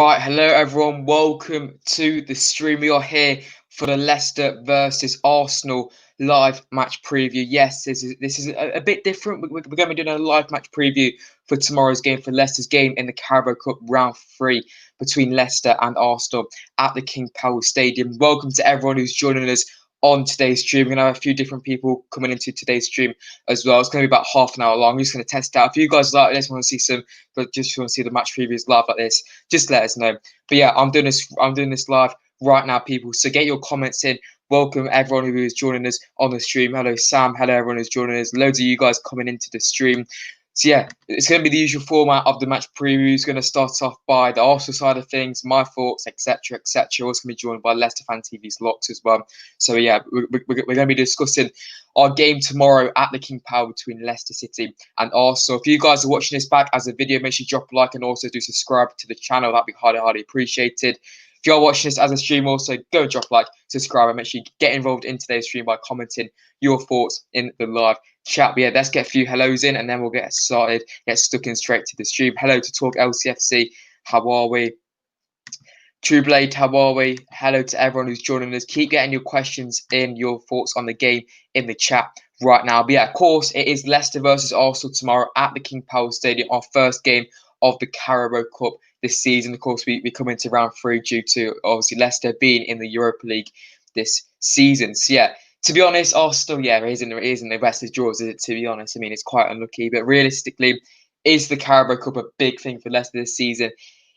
Right, hello everyone. Welcome to the stream. We are here for the Leicester versus Arsenal live match preview. Yes, this is a bit different. We're going to be doing a live match preview for tomorrow's game, for Leicester's game in the Carabao Cup round 3 between Leicester and Arsenal at the King Power Stadium. Welcome to everyone who's joining us on today's stream. We're going to have a few different people coming into today's stream as well. It's going to be about half an hour long. I'm just going to test out. If you guys like this, want to see some, but just want to see the match previews live like this, just let us know. But yeah, I'm doing this live right now, people. So get your comments in. Welcome everyone who is joining us on the stream. Hello Sam. Hello everyone who's joining us. Loads of you guys coming into the stream. So yeah, it's going to be the usual format of the match preview. It's going to start off by the Arsenal side of things, my thoughts, etc., etc. Also going to be joined by Leicester Fan TV's Locks as well. So yeah, we're going to be discussing our game tomorrow at the King Power between Leicester City and Arsenal. If you guys are watching this back as a video, make sure you drop a like and also do subscribe to the channel. That'd be highly appreciated. If you're watching this as a stream, also go drop a like, subscribe, and make sure you get involved in today's stream by commenting your thoughts in the live chat. But yeah, let's get a few hellos in and then we'll get started, get stuck in straight to the stream. Hello to Talk Lcfc. How are we? True Blade, how are we? Hello to everyone who's joining us. Keep getting your questions in, your thoughts on the game in the chat right now. But yeah, of course, it is Leicester versus Arsenal tomorrow at the King Power Stadium, our first game of the Carabao Cup this season. Of course, we come into round 3 due to obviously Leicester being in the Europa League this season. So yeah, to be honest, Arsenal, yeah, it isn't the best of draws, is it? To be honest, I mean, it's quite unlucky. But realistically, is the Carabao Cup a big thing for Leicester this season?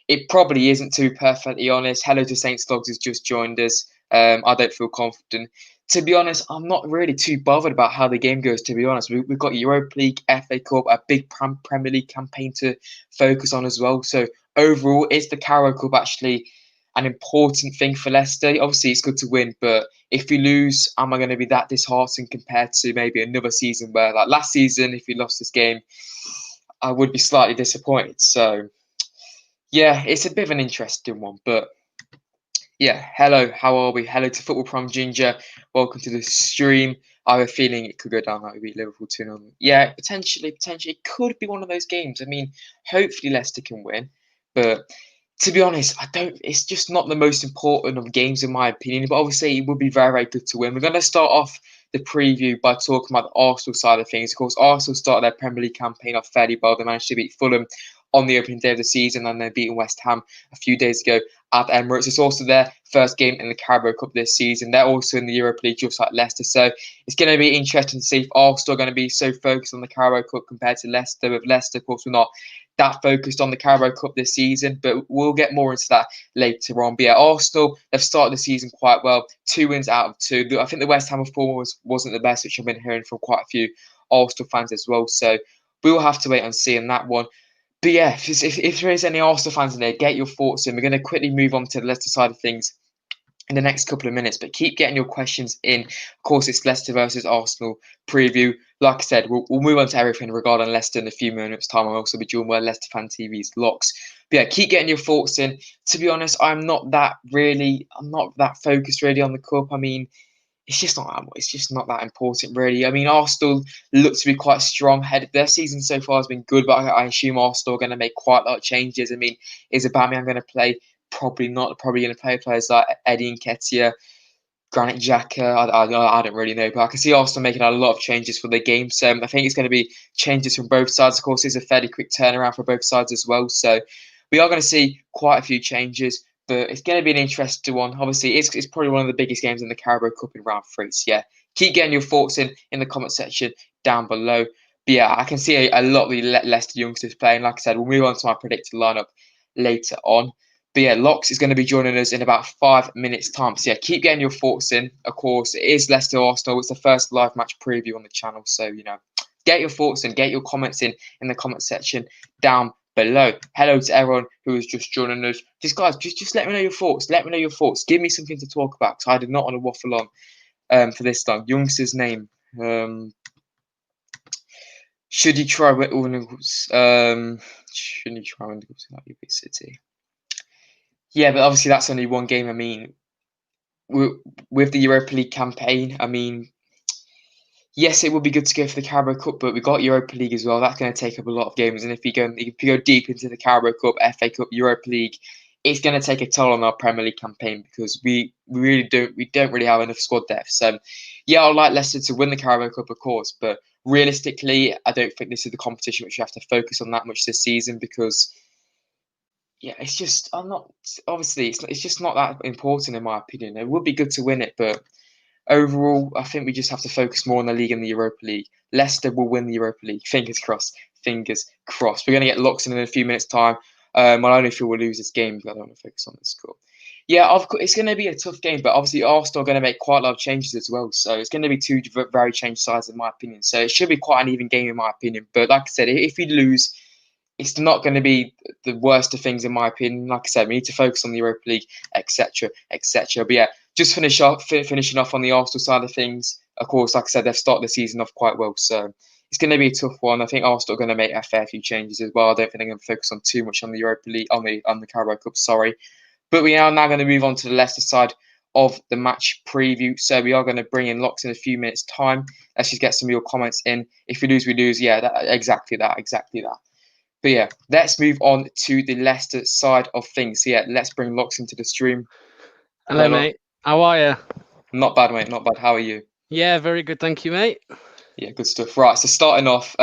It probably isn't, to be perfectly honest. Hello to Saint Slogs who's just joined us. I don't feel confident. To be honest, I'm not really too bothered about how the game goes, to be honest. We've got Europa League, FA Cup, a big Premier League campaign to focus on as well. So overall, is the Carabao Cup actually an important thing for Leicester? Obviously, it's good to win, but if we lose, am I going to be that disheartened compared to maybe another season where, like last season, if we lost this game, I would be slightly disappointed. So yeah, it's a bit of an interesting one, but yeah, hello, how are we? Hello to Football Prime Ginger. Welcome to the stream. I have a feeling it could go down like we beat Liverpool 2-0. Yeah, potentially, it could be one of those games. I mean, hopefully Leicester can win, but to be honest, it's just not the most important of games in my opinion, but obviously it would be very good to win. We're going to start off the preview by talking about the Arsenal side of things. Of course, Arsenal started their Premier League campaign off fairly well. They managed to beat Fulham on the opening day of the season, and they're beating West Ham a few days ago at Emirates. It's also their first game in the Carabao Cup this season. They're also in the Europa League, just like Leicester. So it's going to be interesting to see if Arsenal are going to be so focused on the Carabao Cup compared to Leicester. With Leicester, of course, we're not that focused on the Carabao Cup this season, but we'll get more into that later on. But yeah, Arsenal, they've started the season quite well. 2 wins out of 2. I think the West Ham performance wasn't the best, which I've been hearing from quite a few Arsenal fans as well. So we will have to wait and see on that one. But yeah, if there is any Arsenal fans in there, get your thoughts in. We're going to quickly move on to the Leicester side of things in the next couple of minutes, but keep getting your questions in. Of course, it's Leicester versus Arsenal preview. Like I said, we'll move on to everything regarding Leicester in a few minutes' time. I'll also be joined by Leicester Fan TV's Locks. But yeah, keep getting your thoughts in. To be honest, I'm not that focused really on the cup. I mean, it's just not that important, really. I mean, Arsenal look to be quite strong headed. Their season so far has been good, but I assume Arsenal are going to make quite a lot of changes. I mean, is Aubameyang going to play? Probably not. Probably going to play players like Eddie Nketiah, Granit Xhaka. I don't really know, but I can see Arsenal making a lot of changes for the game. So I think it's going to be changes from both sides. Of course, it's a fairly quick turnaround for both sides as well. So we are going to see quite a few changes. But it's going to be an interesting one. Obviously, it's probably one of the biggest games in the Carabao Cup in round 3. So yeah, keep getting your thoughts in the comment section down below. But yeah, I can see a lot of the Leicester youngsters playing. Like I said, we'll move on to my predicted lineup later on. But yeah, Locks is going to be joining us in about 5 minutes' time. So yeah, keep getting your thoughts in. Of course, it is Leicester Arsenal. It's the first live match preview on the channel. So, you know, get your thoughts in, get your comments in the comment section down below. Hello to everyone who is just joining us. Just let me know your thoughts. Let me know your thoughts. Give me something to talk about, because I did not want to waffle on for this long. Youngster's name. Should you try should you try when City? Yeah, but obviously that's only one game. I mean, with the Europa League campaign, I mean, yes, it would be good to go for the Carabao Cup, but we've got Europa League as well. That's going to take up a lot of games. And if you go deep into the Carabao Cup, FA Cup, Europa League, it's going to take a toll on our Premier League campaign because we don't really have enough squad depth. So, yeah, I'd like Leicester to win the Carabao Cup, of course, but realistically, I don't think this is the competition which you have to focus on that much this season because, yeah, it's just I'm not obviously it's just not that important in my opinion. It would be good to win it, but overall, I think we just have to focus more on the league and the Europa League. Leicester will win the Europa League. Fingers crossed. Fingers crossed. We're going to get locked in a few minutes' time. I only feel we'll lose this game because I don't want to focus on the score. Yeah, it's going to be a tough game, but obviously Arsenal are going to make quite a lot of changes as well. So it's going to be two very changed sides, in my opinion. So it should be quite an even game, in my opinion. But like I said, if we lose, it's not going to be the worst of things, in my opinion. Like I said, we need to focus on the Europa League, etc., etc. But yeah, just finishing off on the Arsenal side of things. Of course, like I said, they've started the season off quite well, so it's going to be a tough one. I think Arsenal are going to make a fair few changes as well. I don't think they're going to focus on too much on the Europa League, on the Carabao Cup. Sorry, but we are now going to move on to the Leicester side of the match preview. So we are going to bring in Locks in a few minutes' time. Let's just get some of your comments in. If we lose, we lose. Yeah, exactly that. But yeah, let's move on to the Leicester side of things. So yeah, let's bring Locks into the stream. Hello, mate. How are you? Not bad, mate. Not bad. How are you? Yeah, very good. Thank you, mate. Yeah, good stuff. Right. So starting off,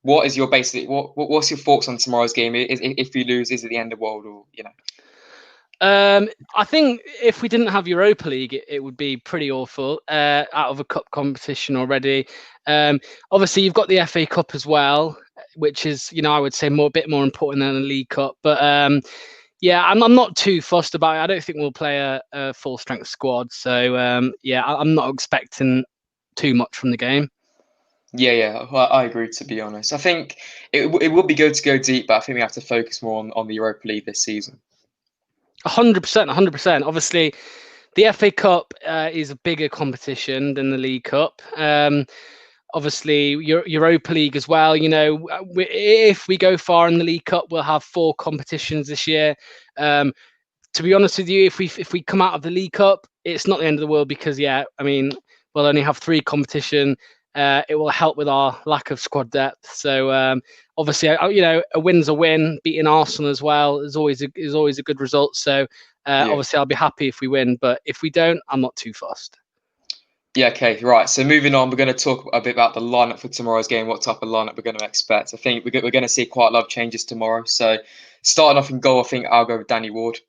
what is your what's your thoughts on tomorrow's game? If we lose, is it the end of the world, or you know? I think if we didn't have Europa League, it would be pretty awful. Out of a cup competition already. Obviously, you've got the FA Cup as well, which is, I would say a bit more important than the League Cup. But yeah, I'm not too fussed about it. I don't think we'll play a full strength squad. So yeah, I'm not expecting too much from the game. Yeah, well, I agree. To be honest, I think it would be good to go deep, but I think we have to focus more on the Europa League this season. 100%, 100%. Obviously, the FA Cup is a bigger competition than the League Cup. Obviously, Europa League as well. If we go far in the League Cup, we'll have 4 competitions this year. To be honest with you, if we come out of the League Cup, it's not the end of the world because, yeah, I mean, we'll only have 3 competition. It will help with our lack of squad depth. So obviously, a win's a win. Beating Arsenal as well is always a good result. So obviously, I'll be happy if we win. But if we don't, I'm not too fussed. Yeah, okay, right. So moving on, we're going to talk a bit about the lineup for tomorrow's game, what type of lineup we're going to expect. I think we're going to see quite a lot of changes tomorrow. So starting off in goal, I think I'll go with Danny Ward.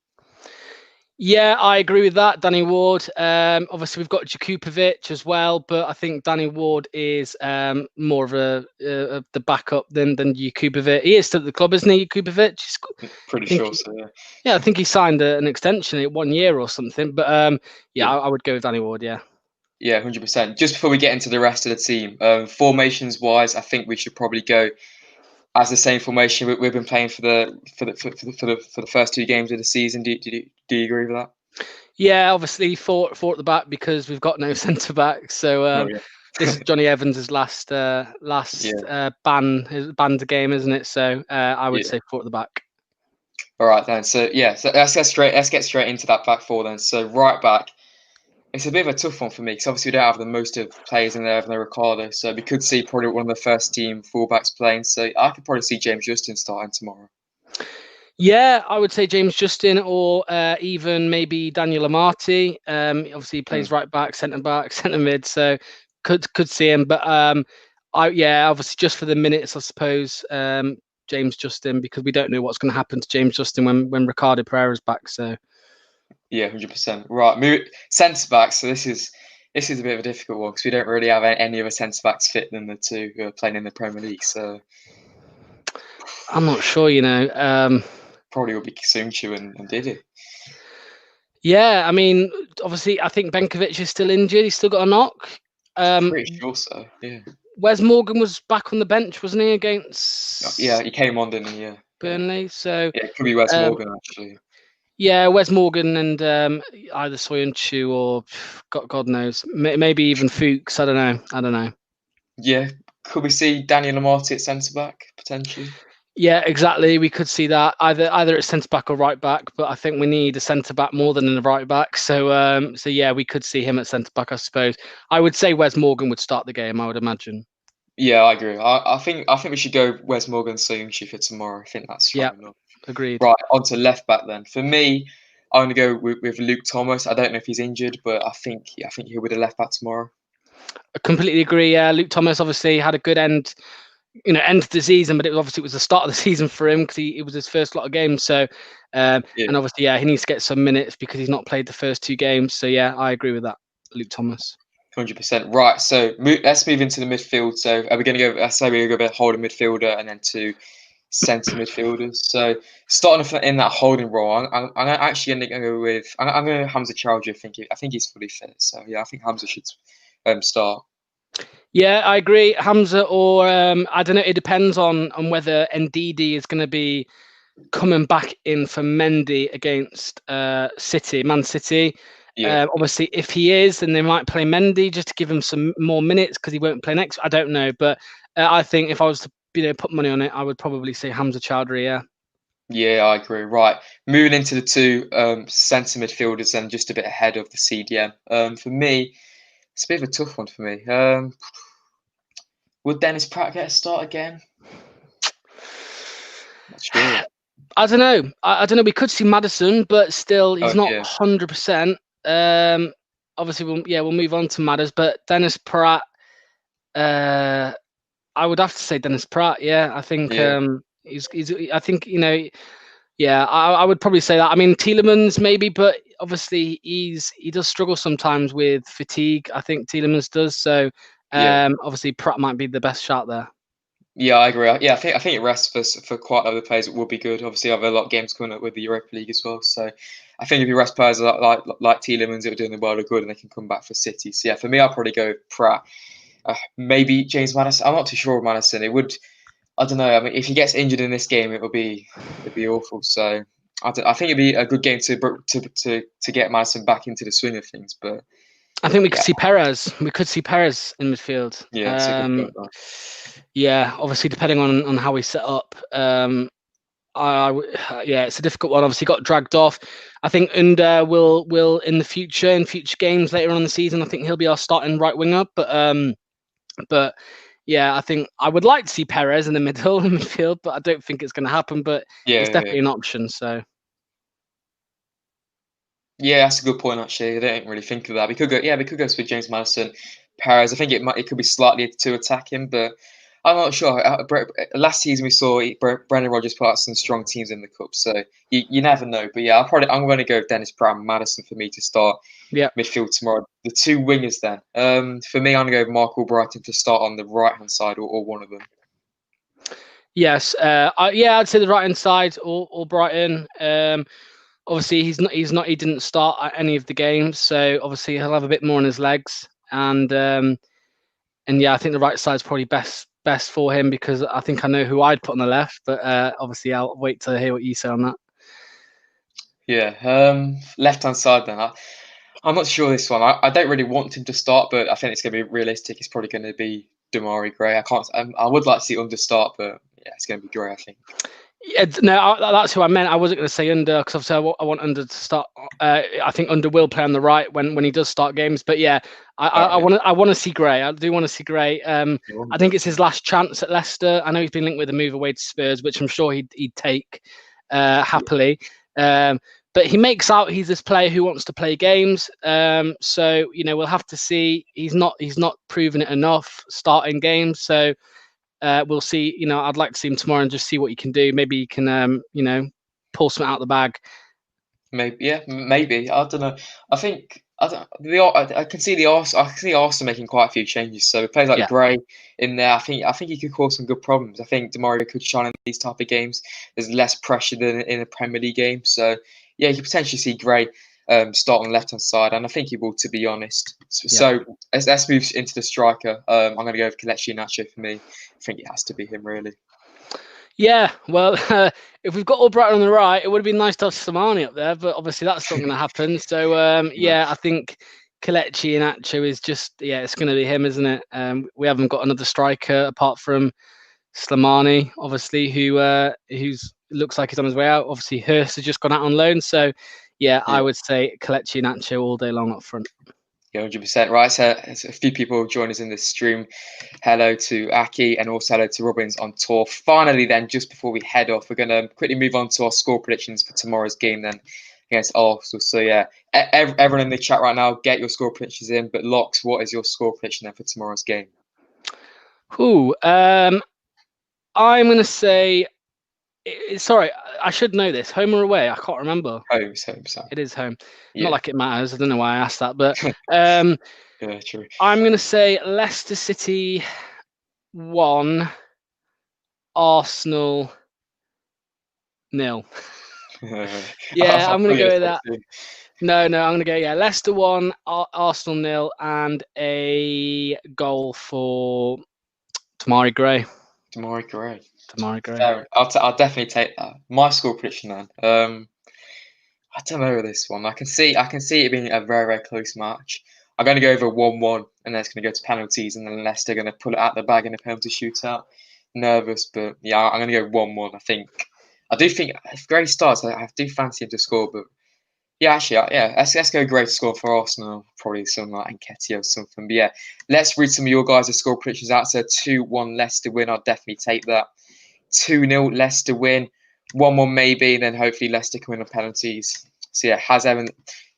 Yeah, I agree with that. Danny Ward. Obviously, we've got Jakupovic as well, but I think Danny Ward is more of the backup than Jakupovic. He is still at the club, isn't he, Jakupovic? Pretty sure so, yeah. Yeah, I think he signed an extension at 1 year or something. But yeah, I would go with Danny Ward, yeah. Yeah, 100%. Just before we get into the rest of the team, formations-wise, I think we should probably go as the same formation we've been playing for the first 2 games of the season. Do you agree with that? Yeah, obviously four at the back because we've got no centre back. So this is Johnny Evans' last banned game, isn't it? So I would say 4 at the back. All right then. So yeah, so let's get straight into that back 4 then. So right back, it's a bit of a tough one for me because obviously we don't have the most of players in there than Ricardo. So we could see probably one of the first team fullbacks playing. So I could probably see James Justin starting tomorrow. Yeah, I would say James Justin or even maybe Daniel Amati. Obviously, he plays right back, centre mid, so could see him. But obviously just for the minutes, I suppose James Justin, because we don't know what's going to happen to James Justin when Ricardo Pereira's back. So yeah, 100%. Right, centre backs. So this is a bit of a difficult one because we don't really have any other centre backs fit than the 2 who are playing in the Premier League. So I'm not sure. Probably will be Soonchu and Didi. Yeah, I mean, obviously, I think Benkovic is still injured. He's still got a knock. Pretty sure so, yeah. Wes Morgan was back on the bench, wasn't he, against? Yeah, he came on, didn't he? Yeah. Burnley. So yeah, it could be Wes Morgan actually. Yeah, Wes Morgan and either Soyuncu or God knows, maybe even Fuchs. I don't know. Yeah, could we see Daniel Amati at centre back potentially? Yeah, exactly. We could see that either at centre back or right back, but I think we need a centre back more than a right back. So yeah, we could see him at centre back, I suppose. I would say Wes Morgan would start the game, I would imagine. Yeah, I agree. I think we should go Wes Morgan Soyuncu for tomorrow. I think that's fair enough. Agreed. Right, on to left back then. For me, I'm going to go with Luke Thomas. I don't know if he's injured, but I think he'll be the left back tomorrow. I completely agree. Yeah, Luke Thomas obviously had a good end of the season, but it was the start of the season for him because it was his first lot of games. So, and obviously, he needs to get some minutes because he's not played the first 2 games. So, yeah, I agree with that, Luke Thomas. 100%. Right, so let's move into the midfield. So, are we going to go? I say we're going to go holding midfielder and then 2 centre midfielders. So, starting in that holding role, I'm actually going to go with I'm going to Hamza Chowdhury. I think he's fully fit. So, yeah, I think Hamza should start. Yeah, I agree. Hamza, or I don't know. It depends on whether Ndidi is going to be coming back in for Mendy against Man City. Yeah. Obviously, if he is, then they might play Mendy just to give him some more minutes because he won't play next. I don't know, but I think if I was to put money on it, I would probably say Hamza Chowdhury. Yeah. Yeah, I agree. Right, moving into the 2 centre midfielders and just a bit ahead of the CDM. For me, it's a bit of a tough one for me. Would Dennis Pratt get a start again? Not sure. I don't know. I don't know. We could see Maddison, but still, he's not 100%. Obviously, we'll move on to Madders, but Dennis Pratt. I would have to say Dennis Pratt. Yeah, I think he's. I think Yeah, I would probably say that. I mean, Tielemans maybe, but obviously he does struggle sometimes with fatigue. I think Tielemans does. So obviously Pratt might be the best shot there. Yeah, I agree. Yeah, I think it rests for quite other players. It would be good. Obviously, I have a lot of games coming up with the Europa League as well. So I think if you rest players like Tielemans, it would do the world of good, and they can come back for City. So yeah, for me, I'll probably go with Pratt. Maybe James Maddison. I'm not too sure of Maddison. It would. I don't know. I mean, if he gets injured in this game, it'd be awful. So I think it'd be a good game to get Maddison back into the swing of things. But I think we could see Perez. We could see Perez in midfield. Yeah, that's a good point. Yeah, obviously depending on how we set up. It's a difficult one. Obviously got dragged off. I think Under will in future games later on in the season, I think he'll be our starting right winger. But yeah, I think I would like to see Perez in the midfield, but I don't think it's going to happen. But it's definitely an option. So yeah, that's a good point. Actually, I didn't really think of that. We could go with James Maddison, Perez. I think it could be slightly to attack him, but I'm not sure. Last season we saw Brendan Rodgers put out some strong teams in the cup, so you never know. But yeah, I'm going to go with Dennis Pratt and Maddison for me to start midfield tomorrow. The 2 wingers then. For me, I'm going to go with Mark Albrighton to start on the right hand side or one of them. Yes, I'd say the right hand side or Brighton. Obviously, he didn't start at any of the games, so obviously he'll have a bit more on his legs, and yeah, I think the right side's probably best for him because I think I know who I'd put on the left, but obviously I'll wait to hear what you say on that. Yeah, left hand side then. I'm not sure this one. I don't really want him to start, but I think it's going to be realistic. It's probably going to be Damari Gray. I would like to see Under start, but yeah, it's going to be Gray, I think. Yeah, no, that's who I meant. I wasn't going to say Under because obviously I want Under to start. I think Under will play on the right when he does start games. But yeah, I want to see Gray. I do want to see Gray. I think it's his last chance at Leicester. I know he's been linked with a move away to Spurs, which I'm sure he'd take happily. But he makes out he's this player who wants to play games. So we'll have to see. He's not proven it enough starting games. So. We'll see. I'd like to see him tomorrow and just see what he can do. Maybe he can, pull something out of the bag. Maybe. I don't know. I think I can see Arsenal making quite a few changes. So players like Gray in there, I think he could cause some good problems. I think Demario could shine in these type of games. There's less pressure than in a Premier League game. So yeah, you could potentially see Gray start on the left hand side, and I think he will, to be honest. So let's move into the striker. I'm going to go with Kelechi Iheanacho for me. I think it has to be him, really. Yeah, well, if we've got Albrighton on the right, it would have been nice to have Slimani up there, but obviously that's not going to happen. So I think Kelechi Iheanacho is just it's going to be him, isn't it? We haven't got another striker apart from Slimani, obviously, who's looks like he's on his way out. Obviously, Hurst has just gone out on loan, so. Yeah, I would say Kelechi Iheanacho all day long up front. Yeah, 100%. Right, so there's a few people join us in this stream. Hello to Aki and also hello to Robbins on tour. Finally, then, just before we head off, we're going to quickly move on to our score predictions for tomorrow's game then against Arsenal. So, yeah, everyone in the chat right now, get your score predictions in. But, Locks, what is your score prediction then for tomorrow's game? Ooh, I'm going to say, sorry, I should know this. Home or away? I can't remember. Home. It is home. Yeah. Not like it matters. I don't know why I asked that, but yeah, true. I'm going to say Leicester City 1, Arsenal 0. Yeah, I'm going to go with that. No, I'm going to go, Leicester 1, Arsenal 0, and a goal for Tamari Gray. Tamari Gray. I'll definitely take that. My score prediction then. I don't know this one. I can see it being a very, very close match. I'm going to go over 1-1, and then it's going to go to penalties, and then Leicester going to pull it out the bag in a penalty shootout. Nervous, but yeah, I'm going to go 1-1. I do think if Gray starts, I do fancy him to score, but yeah, actually, let's go Gray to score for Arsenal. Probably something like Nketiah or something. But yeah, let's read some of your guys' score predictions out. So 2-1 Leicester win. I'll definitely take that. 2-0 Leicester win. 1-1 maybe, and then hopefully Leicester come in on penalties. So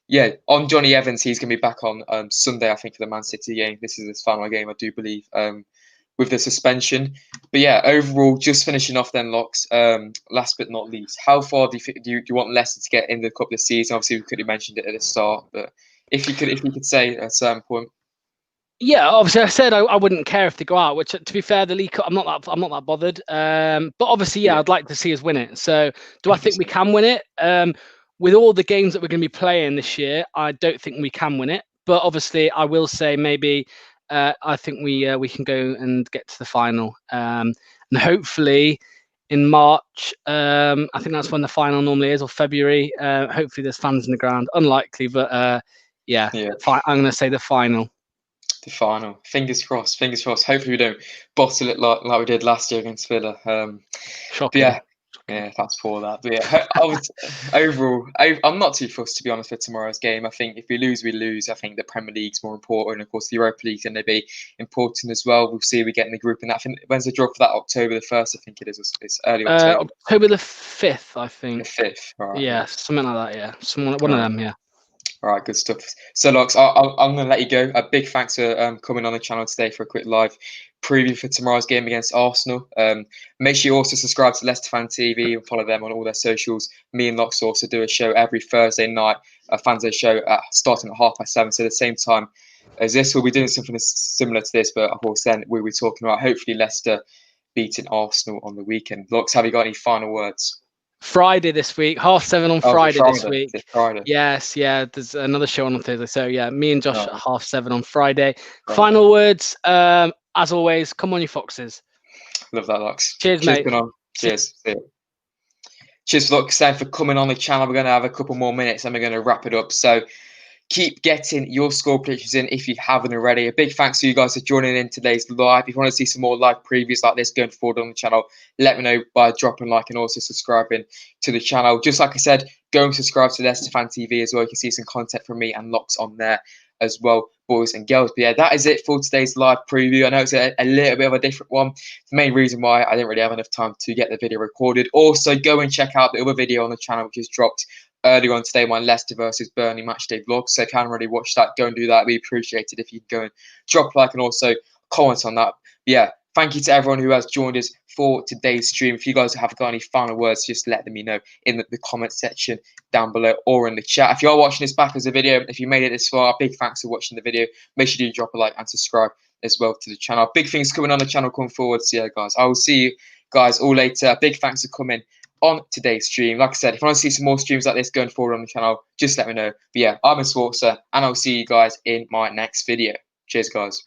yeah, on Johnny Evans, he's going to be back on Sunday, I think, for the Man City game. This is his final game, I do believe, with the suspension. But yeah, overall, just finishing off then, Locks. Last but not least, how far do you want Leicester to get in the cup this season? Obviously, we could have mentioned it at the start, but if you could say at a certain point. Yeah, obviously I said I wouldn't care if they go out. Which, to be fair, the League Cup, I'm not that bothered. But obviously, yeah, I'd like to see us win it. So, do I think we can win it? With all the games that we're going to be playing this year, I don't think we can win it. But obviously, I will say maybe I think we can go and get to the final, and hopefully in March. I think that's when the final normally is, or February. Hopefully, there's fans in the ground. Unlikely, but I'm going to say the final. The final. Fingers crossed. Hopefully we don't bottle it like we did last year against Villa. Shocking. Yeah, that's for that. But yeah, overall, I'm not too fussed, to be honest, for tomorrow's game. I think if we lose, we lose. I think the Premier League's more important. Of course, the Europa League's going to be important as well. We'll see if we get in the group. And I think when's the draw for that? October the 1st, I think it is. It's early October. October the 5th, I think. The 5th, right. Yeah, something like that, yeah. One of them, yeah. All right, good stuff. So, Locks, I'm going to let you go. A big thanks for coming on the channel today for a quick live preview for tomorrow's game against Arsenal. Make sure you also subscribe to Leicester Fan TV and follow them on all their socials. Me and Locks also do a show every Thursday night, a Fans Day show starting at 7:30. So, at the same time as this, we'll be doing something similar to this, but of course, then we'll be talking about hopefully Leicester beating Arsenal on the weekend. Locks, have you got any final words? Friday this week, 7:30 on Friday this week. Friday. Yes, yeah. There's another show on Thursday. So yeah, me and Josh at 7:30 on Friday. Final words, as always, come on you foxes. Love that, Lux. Cheers, mate. Cheers. Cheers, Lux, for coming on the channel. We're going to have a couple more minutes and we're going to wrap it up. So keep getting your score predictions in if you haven't already. A big thanks to you guys for joining in today's live. If you want to see some more live previews like this going forward on the channel, let me know by dropping a like and also subscribing to the channel. Just like I said, go and subscribe to Leicester Fan TV as well. You can see some content from me and Locks on there as well, boys and girls. But yeah, that is it for today's live preview. I know it's a little bit of a different one. The main reason why I didn't really have enough time to get the video recorded. Also, go and check out the other video on the channel, which is dropped earlier on today, my Leicester versus Burnley matchday vlog. So if you haven't already watched that, go and do that. We appreciate it if you can go and drop a like and also comment on that. But yeah, thank you to everyone who has joined us for today's stream. If you guys have got any final words, just let me know in the comment section down below or in the chat. If you are watching this back as a video, if you made it this far, big thanks for watching the video. Make sure you drop a like and subscribe as well to the channel. Big things coming on the channel coming forward. So yeah, guys, I will see you guys all later. Big thanks for coming on today's stream. Like I said, if you want to see some more streams like this going forward on the channel, just let me know. But yeah, I'm SPORTSA, and I'll see you guys in my next video. Cheers, guys.